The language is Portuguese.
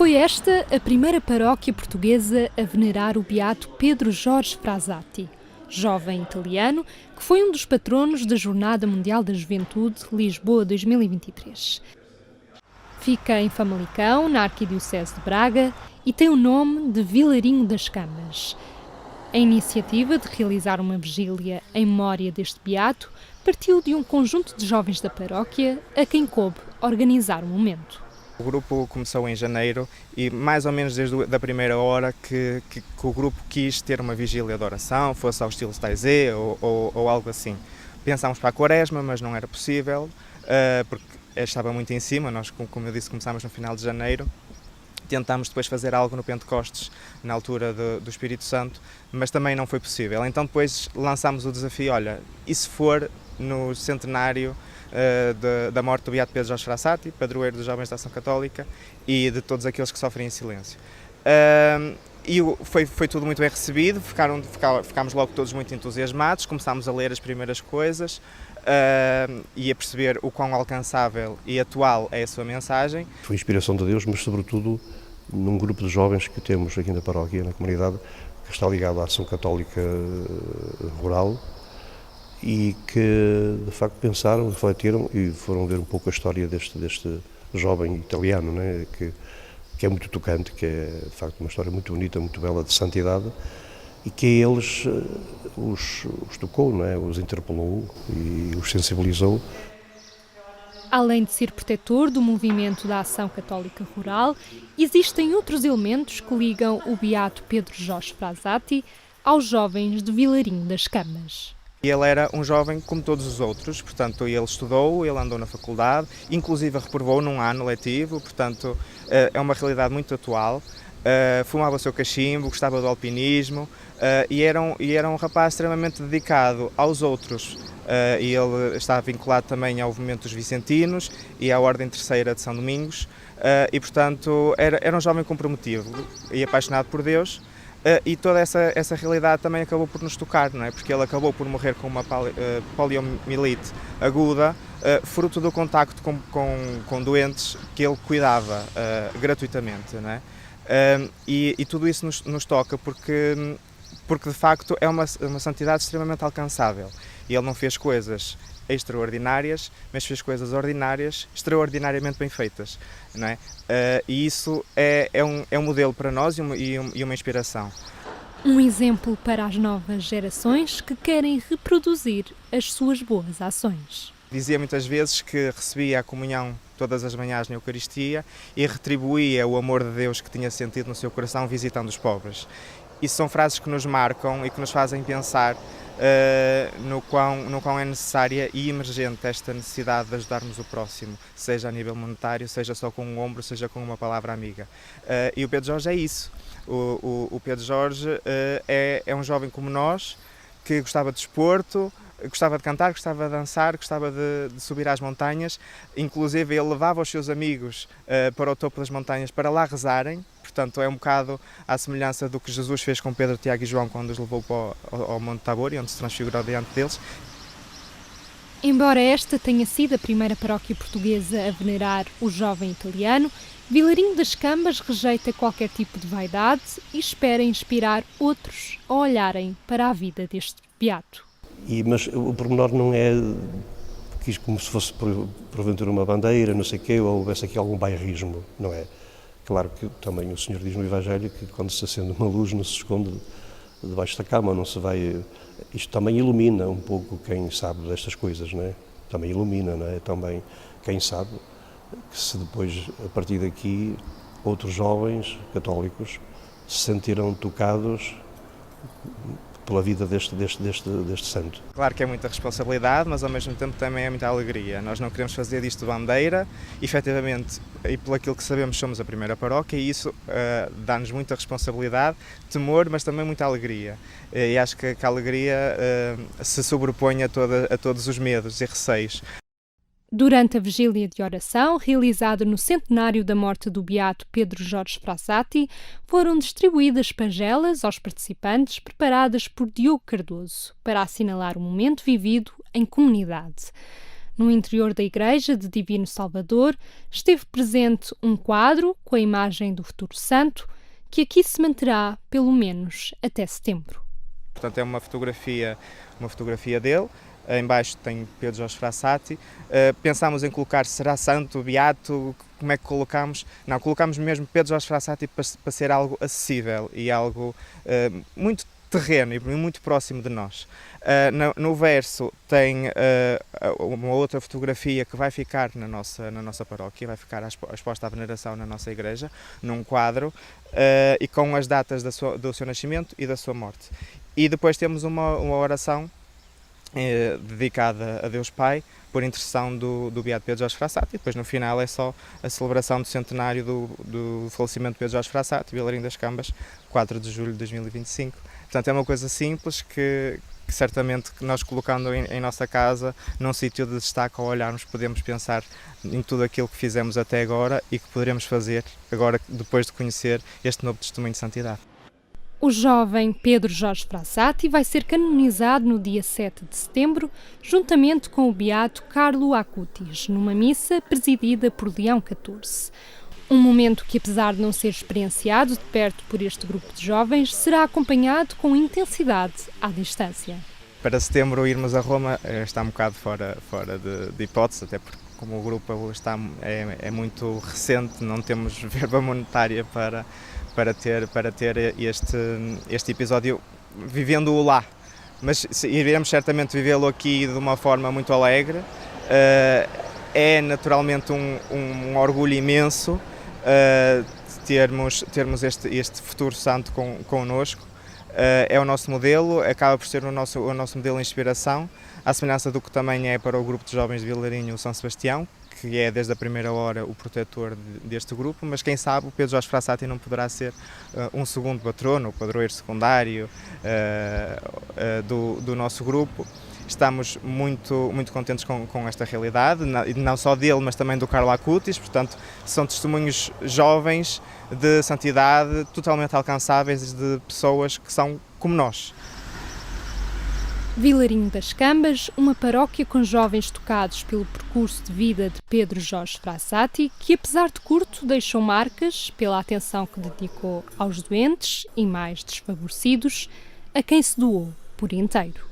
Foi esta a primeira paróquia portuguesa a venerar o beato Pedro Jorge Frassati, jovem italiano que foi um dos patronos da Jornada Mundial da Juventude Lisboa 2023. Fica em Famalicão, na Arquidiocese de Braga, e tem o nome de Vilarinho das Camas. A iniciativa de realizar uma vigília em memória deste beato partiu de um conjunto de jovens da paróquia a quem coube organizar o momento. O grupo começou em janeiro e mais ou menos desde a primeira hora que o grupo quis ter uma vigília de oração, fosse ao estilo Taizé ou algo assim. Pensámos para a Quaresma, mas não era possível, porque estava muito em cima. Nós, como eu disse, começámos no final de janeiro. Tentámos depois fazer algo no Pentecostes, na altura do Espírito Santo, mas também não foi possível. Então depois lançámos o desafio, olha, e se for no centenário da morte do beato Pedro Jorge Frassati, padroeiro dos jovens da Ação Católica e de todos aqueles que sofrem em silêncio. E foi tudo muito bem recebido, ficámos logo todos muito entusiasmados, começámos a ler as primeiras coisas e a perceber o quão alcançável e atual é a sua mensagem. Foi inspiração de Deus, mas sobretudo num grupo de jovens que temos aqui na paróquia, na comunidade, que está ligado à Ação Católica Rural e que de facto pensaram, refletiram e foram ver um pouco a história deste jovem italiano, né, que é muito tocante, que é de facto uma história muito bonita, muito bela, de santidade, e que a eles os tocou, não é? Os interpelou e os sensibilizou. Além de ser protetor do movimento da Ação Católica Rural, existem outros elementos que ligam o beato Pedro Jorge Frassati aos jovens de Vilarinho das Camas. Ele era um jovem como todos os outros, portanto ele estudou, ele andou na faculdade, inclusive reprovou num ano letivo, portanto é uma realidade muito atual. Fumava o seu cachimbo, gostava do alpinismo e era um rapaz extremamente dedicado aos outros. E ele está vinculado também ao movimento dos Vicentinos e à Ordem Terceira de São Domingos e, portanto, era um jovem comprometido e apaixonado por Deus. E toda essa realidade também acabou por nos tocar, não é? Porque ele acabou por morrer com uma poliomielite aguda, fruto do contacto com doentes que ele cuidava gratuitamente, não é? E tudo isso nos toca porque de facto é uma santidade extremamente alcançável. E ele não fez coisas extraordinárias, mas fez coisas ordinárias, extraordinariamente bem feitas, não é? E isso é um modelo para nós e uma inspiração. Um exemplo para as novas gerações que querem reproduzir as suas boas ações. Dizia muitas vezes que recebia a comunhão todas as manhãs na Eucaristia e retribuía o amor de Deus que tinha sentido no seu coração visitando os pobres. Isso são frases que nos marcam e que nos fazem pensar no quão é necessária e emergente esta necessidade de ajudarmos o próximo, seja a nível monetário, seja só com um ombro, seja com uma palavra amiga. E o Pedro Jorge é isso. O Pedro Jorge é um jovem como nós, que gostava de desporto, gostava de cantar, gostava de dançar, gostava de subir às montanhas. Inclusive ele levava os seus amigos para o topo das montanhas para lá rezarem. Portanto, é um bocado à semelhança do que Jesus fez com Pedro, Tiago e João quando os levou ao Monte Tabor, onde se transfigurou diante deles. Embora esta tenha sido a primeira paróquia portuguesa a venerar o jovem italiano, Vilarinho das Camas rejeita qualquer tipo de vaidade e espera inspirar outros a olharem para a vida deste beato. Mas o pormenor não é como se fosse porventura uma bandeira, não sei o quê, ou houvesse aqui algum bairrismo, não é? Claro que também o Senhor diz no Evangelho que quando se acende uma luz não se esconde debaixo da cama, não se vai... Isto também ilumina um pouco quem sabe destas coisas, não é? Também ilumina, não é? Também quem sabe que se depois, a partir daqui, outros jovens católicos se sentirão tocados pela vida deste santo. Claro que é muita responsabilidade, mas ao mesmo tempo também é muita alegria. Nós não queremos fazer disto bandeira, efetivamente, e pelo aquilo que sabemos somos a primeira paróquia e isso dá-nos muita responsabilidade, temor, mas também muita alegria. E acho que a alegria se sobrepõe a todos os medos e receios. Durante a vigília de oração, realizada no centenário da morte do beato Pedro Jorge Frassati, foram distribuídas pagelas aos participantes preparadas por Diogo Cardoso para assinalar o momento vivido em comunidade. No interior da Igreja de Divino Salvador esteve presente um quadro com a imagem do futuro santo, que aqui se manterá pelo menos até setembro. Portanto, é uma fotografia dele. Em baixo tem Pedro Jorge Frassati. Pensámos em colocar, será santo, beato, como é que colocamos? Não, colocamos mesmo Pedro Jorge Frassati para ser algo acessível e algo muito terreno e muito próximo de nós. No verso tem uma outra fotografia que vai ficar na nossa paróquia, vai ficar exposta à veneração na nossa igreja, num quadro, e com as datas do seu nascimento e da sua morte. E depois temos uma oração dedicada a Deus Pai, por intercessão do Beato Pedro Jorge Frassati, e depois no final é só a celebração do centenário do falecimento de Pedro Jorge Frassati, Vilarinho das Cambas, 4 de julho de 2025. Portanto, é uma coisa simples que certamente que nós colocando em nossa casa, num sítio de destaque, ao olharmos, podemos pensar em tudo aquilo que fizemos até agora e que poderemos fazer agora, depois de conhecer este novo testemunho de santidade. O jovem Pedro Jorge Frassati vai ser canonizado no dia 7 de setembro, juntamente com o beato Carlo Acutis, numa missa presidida por Leão XIV. Um momento que, apesar de não ser experienciado de perto por este grupo de jovens, será acompanhado com intensidade à distância. Para setembro irmos a Roma está um bocado fora de hipótese, até porque como o grupo é muito recente, não temos verba monetária para ter este episódio vivendo-o lá, mas iremos certamente vivê-lo aqui de uma forma muito alegre. É naturalmente um orgulho imenso termos este futuro santo connosco. É o nosso modelo, acaba por ser o nosso modelo de inspiração, à semelhança do que também é para o grupo de jovens de Vilarinho o São Sebastião, que é desde a primeira hora o protetor deste grupo, mas quem sabe o Pedro Jorge Frassati não poderá ser um segundo patrono, o padroeiro secundário do nosso grupo. Estamos muito contentes com esta realidade, não só dele, mas também do Carlo Acutis, portanto, são testemunhos jovens de santidade, totalmente alcançáveis de pessoas que são como nós. Vilarinho das Cambas, uma paróquia com jovens tocados pelo percurso de vida de Pedro Jorge Frassati, que apesar de curto deixou marcas pela atenção que dedicou aos doentes e mais desfavorecidos, a quem se doou por inteiro.